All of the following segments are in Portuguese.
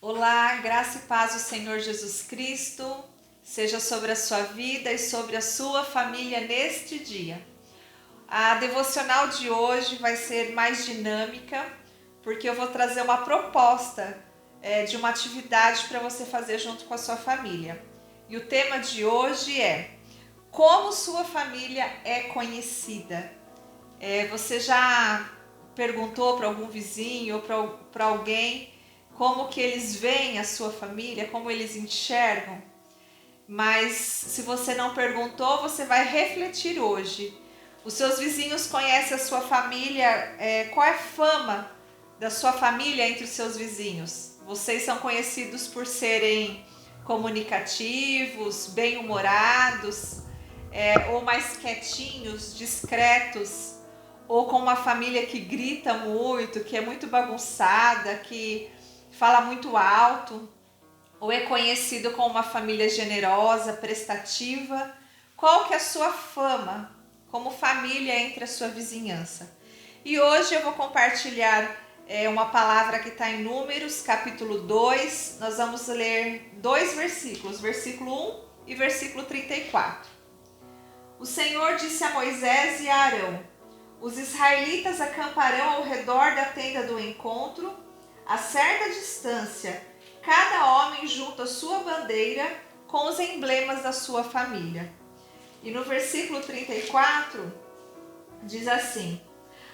Olá, graça e paz do Senhor Jesus Cristo seja sobre a sua vida e sobre a sua família neste dia. A devocional de hoje vai ser mais dinâmica, porque eu vou trazer uma proposta de uma atividade para você fazer junto com a sua família. E o tema de hoje é: como sua família é conhecida? Você já perguntou para algum vizinho ou para alguém como que eles veem a sua família, como eles enxergam? Mas se você não perguntou, você vai refletir hoje. Os seus vizinhos conhecem a sua família? Qual é a fama da sua família entre os seus vizinhos? Vocês são conhecidos por serem comunicativos, bem-humorados, ou mais quietinhos, discretos, ou com uma família que grita muito, que é muito bagunçada, que fala muito alto, ou é conhecido como uma família generosa, prestativa? Qual que é a sua fama como família entre a sua vizinhança? E hoje eu vou compartilhar uma palavra que está em Números, capítulo 2. Nós vamos ler dois versículos, versículo 1 e versículo 34. O Senhor disse a Moisés e a Arão: os israelitas acamparão ao redor da tenda do encontro, a certa distância, cada homem junto à sua bandeira com os emblemas da sua família. E no versículo 34 diz assim: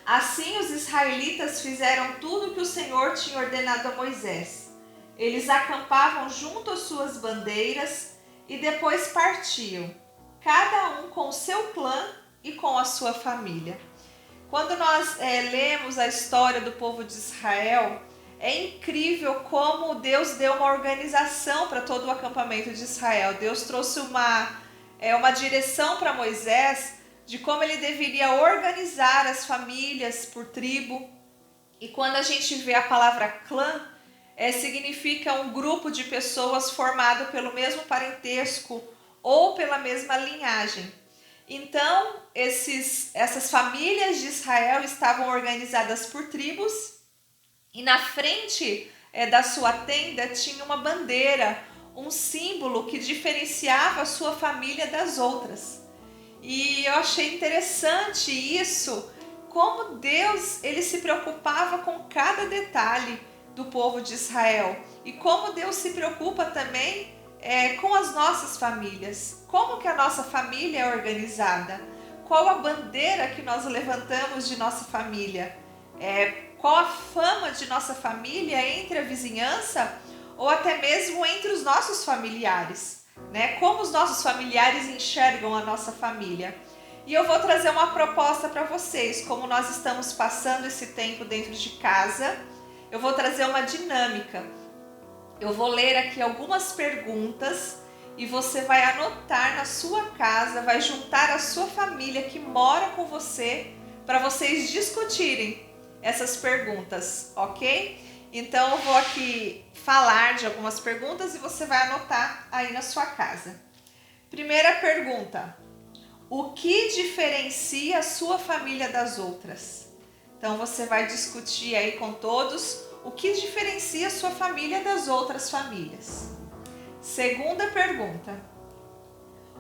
assim os israelitas fizeram tudo o que o Senhor tinha ordenado a Moisés. Eles acampavam junto às suas bandeiras e depois partiam, cada um com o seu clã e com a sua família. Quando nós lemos a história do povo de Israel, é incrível como Deus deu uma organização para todo o acampamento de Israel. Deus trouxe uma direção para Moisés de como ele deveria organizar as famílias por tribo. E quando a gente vê a palavra clã, significa um grupo de pessoas formado pelo mesmo parentesco ou pela mesma linhagem. Então, essas famílias de Israel estavam organizadas por tribos. E na frente da sua tenda tinha uma bandeira, um símbolo que diferenciava a sua família das outras. E eu achei interessante isso, como Deus ele se preocupava com cada detalhe do povo de Israel. E como Deus se preocupa também com as nossas famílias. Como que a nossa família é organizada? Qual a bandeira que nós levantamos de nossa família? Qual a fama de nossa família entre a vizinhança ou até mesmo entre os nossos familiares, né? Como os nossos familiares enxergam a nossa família. E eu vou trazer uma proposta para vocês, como nós estamos passando esse tempo dentro de casa, eu vou trazer uma dinâmica. Eu vou ler aqui algumas perguntas e você vai anotar na sua casa, vai juntar a sua família que mora com você para vocês discutirem essas perguntas, ok? Então eu vou aqui falar de algumas perguntas e você vai anotar aí na sua casa. Primeira pergunta: o que diferencia a sua família das outras? Então você vai discutir aí com todos o que diferencia a sua família das outras famílias. Segunda pergunta: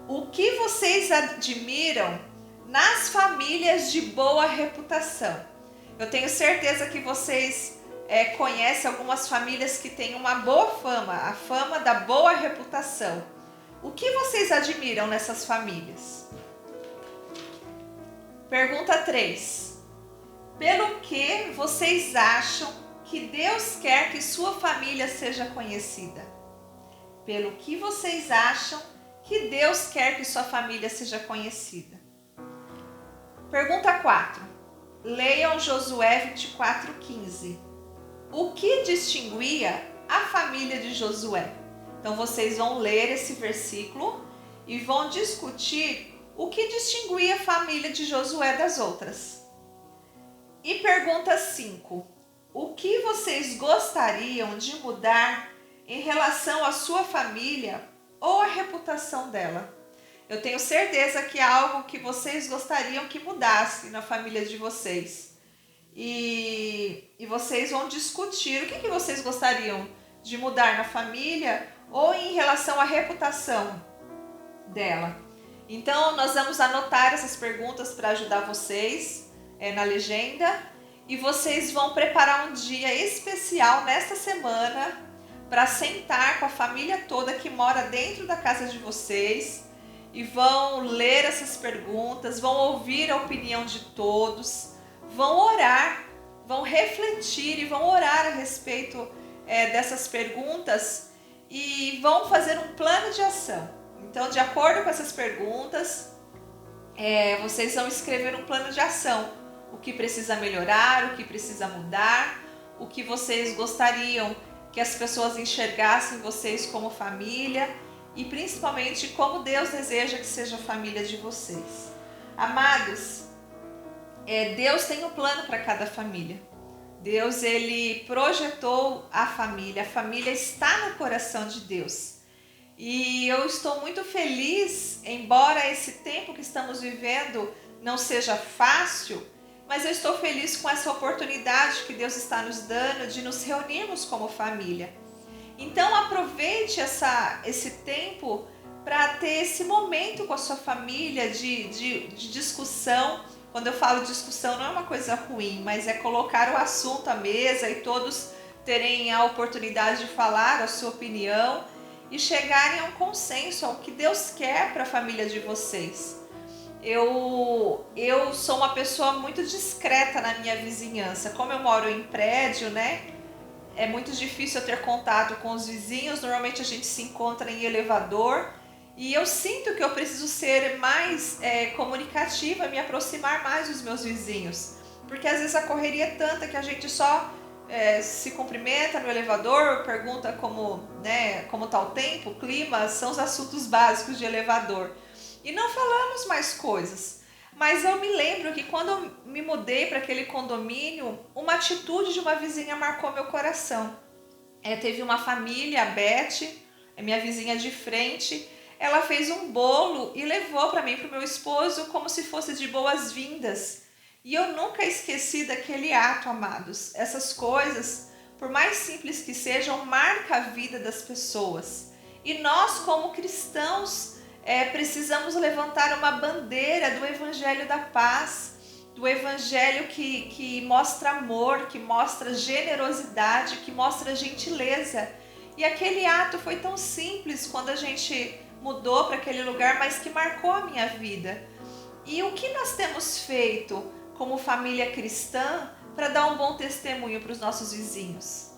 o que vocês admiram nas famílias de boa reputação? Eu tenho certeza que vocês conhecem algumas famílias que têm uma boa fama, a fama da boa reputação. O que vocês admiram nessas famílias? Pergunta 3. Pelo que vocês acham que Deus quer que sua família seja conhecida? Pelo que vocês acham que Deus quer que sua família seja conhecida? Pergunta 4. Leiam Josué 24:15. O que distinguia a família de Josué? Então vocês vão ler esse versículo e vão discutir o que distinguia a família de Josué das outras. E pergunta 5. O que vocês gostariam de mudar em relação à sua família ou à reputação dela? Eu tenho certeza que é algo que vocês gostariam que mudasse na família de vocês. E vocês vão discutir o que vocês gostariam de mudar na família ou em relação à reputação dela. Então, nós vamos anotar essas perguntas para ajudar vocês na legenda, e vocês vão preparar um dia especial nesta semana para sentar com a família toda que mora dentro da casa de vocês e vão ler essas perguntas, vão ouvir a opinião de todos, vão orar, vão refletir e vão orar a respeito dessas perguntas e vão fazer um plano de ação. Então, de acordo com essas perguntas, vocês vão escrever um plano de ação. O que precisa melhorar, o que precisa mudar, o que vocês gostariam que as pessoas enxergassem vocês como família e principalmente como Deus deseja que seja a família de vocês. Amados, Deus tem um plano para cada família. Deus, ele projetou a família está no coração de Deus. E eu estou muito feliz, embora esse tempo que estamos vivendo não seja fácil, mas eu estou feliz com essa oportunidade que Deus está nos dando de nos reunirmos como família. Então aproveite esse tempo para ter esse momento com a sua família de discussão. Quando eu falo discussão, não é uma coisa ruim, mas é colocar o assunto à mesa e todos terem a oportunidade de falar a sua opinião e chegarem a um consenso, ao que Deus quer para a família de vocês. Eu sou uma pessoa muito discreta na minha vizinhança. Como eu moro em prédio, né? É muito difícil eu ter contato com os vizinhos. Normalmente a gente se encontra em elevador. E eu sinto que eu preciso ser mais comunicativa, me aproximar mais dos meus vizinhos. Porque às vezes a correria é tanta que a gente só se cumprimenta no elevador, pergunta como está o tempo, o clima, são os assuntos básicos de elevador. E não falamos mais coisas. Mas eu me lembro que quando eu me mudei para aquele condomínio, uma atitude de uma vizinha marcou meu coração. Teve uma família, a Beth, minha vizinha de frente, ela fez um bolo e levou para mim e para o meu esposo como se fosse de boas-vindas. E eu nunca esqueci daquele ato, amados. Essas coisas, por mais simples que sejam, marcam a vida das pessoas. E nós, como cristãos, precisamos levantar uma bandeira do Evangelho da Paz, do Evangelho que mostra amor, que mostra generosidade, que mostra gentileza. E aquele ato foi tão simples quando a gente mudou para aquele lugar, mas que marcou a minha vida. E o que nós temos feito como família cristã para dar um bom testemunho para os nossos vizinhos?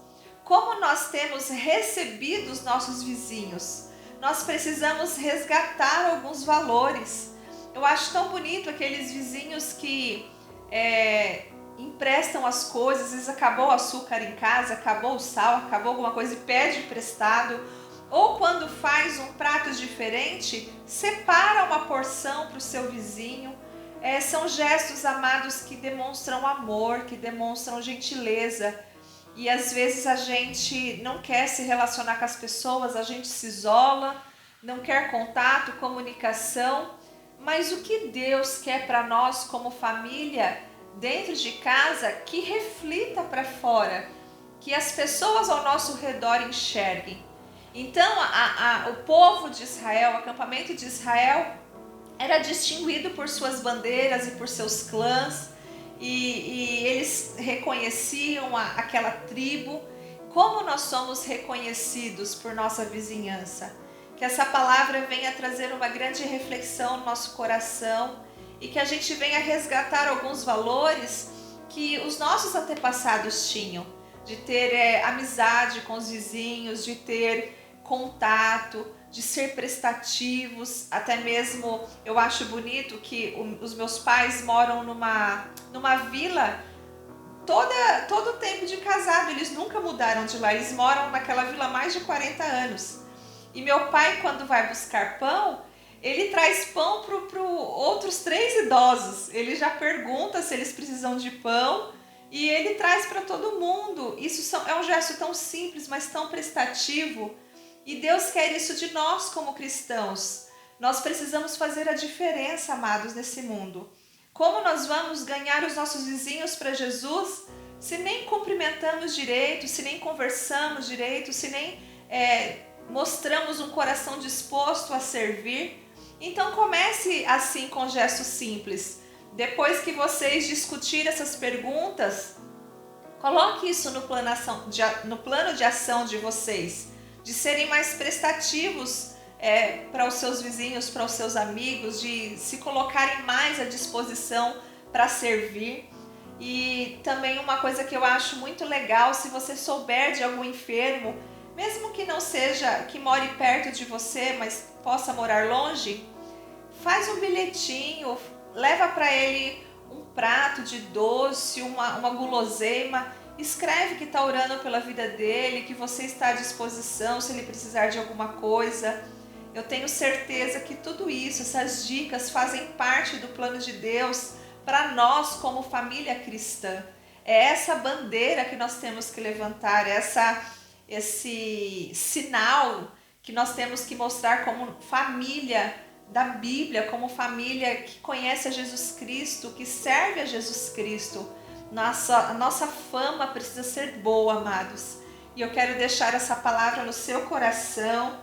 Como nós temos recebido os nossos vizinhos? Nós precisamos resgatar alguns valores. Eu acho tão bonito aqueles vizinhos que emprestam as coisas, às vezes acabou o açúcar em casa, acabou o sal, acabou alguma coisa e pede emprestado. Ou quando faz um prato diferente, separa uma porção para o seu vizinho. São gestos, amados, que demonstram amor, que demonstram gentileza. E às vezes a gente não quer se relacionar com as pessoas, a gente se isola, não quer contato, comunicação. Mas o que Deus quer para nós como família, dentro de casa, que reflita para fora, que as pessoas ao nosso redor enxerguem. Então o povo de Israel, o acampamento de Israel, era distinguido por suas bandeiras e por seus clãs. E eles reconheciam aquela tribo. Como nós somos reconhecidos por nossa vizinhança? Que essa palavra venha trazer uma grande reflexão no nosso coração e que a gente venha resgatar alguns valores que os nossos antepassados tinham, de ter amizade com os vizinhos, de ter contato, de ser prestativos. Até mesmo eu acho bonito que os meus pais moram numa vila todo o tempo de casado, eles nunca mudaram de lá, eles moram naquela vila há mais de 40 anos. E meu pai, quando vai buscar pão, ele traz pão para outros 3 idosos, ele já pergunta se eles precisam de pão e ele traz para todo mundo. Isso é um gesto tão simples, mas tão prestativo. E Deus quer isso de nós como cristãos. Nós precisamos fazer a diferença, amados, nesse mundo. Como nós vamos ganhar os nossos vizinhos para Jesus se nem cumprimentamos direito, se nem conversamos direito, se nem mostramos um coração disposto a servir? Então comece assim com gestos simples. Depois que vocês discutirem essas perguntas, coloque isso no plano de ação de vocês, de serem mais prestativos para os seus vizinhos, para os seus amigos, de se colocarem mais à disposição para servir. E também uma coisa que eu acho muito legal, se você souber de algum enfermo, mesmo que não seja, que more perto de você, mas possa morar longe, faz um bilhetinho, leva para ele um prato de doce, uma guloseima, escreve que está orando pela vida dele, que você está à disposição se ele precisar de alguma coisa. Eu tenho certeza que tudo isso, essas dicas fazem parte do plano de Deus para nós como família cristã. É essa bandeira que nós temos que levantar, esse sinal que nós temos que mostrar como família da Bíblia, como família que conhece a Jesus Cristo, que serve a Jesus Cristo. A nossa fama precisa ser boa, amados. E eu quero deixar essa palavra no seu coração.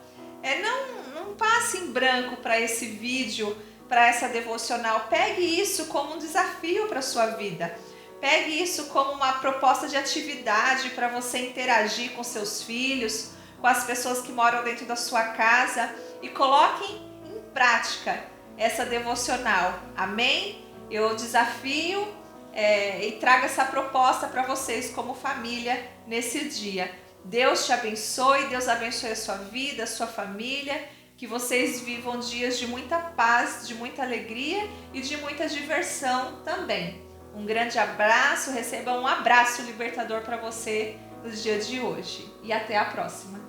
Não passe em branco para esse vídeo, para essa devocional. Pegue isso como um desafio para a sua vida. Pegue isso como uma proposta de atividade para você interagir com seus filhos, com as pessoas que moram dentro da sua casa, e coloque em prática essa devocional. Amém? Eu desafio e trago essa proposta para vocês como família nesse dia. Deus te abençoe, Deus abençoe a sua vida, a sua família, que vocês vivam dias de muita paz, de muita alegria e de muita diversão também. Um grande abraço, receba um abraço libertador para você no dia de hoje e até a próxima.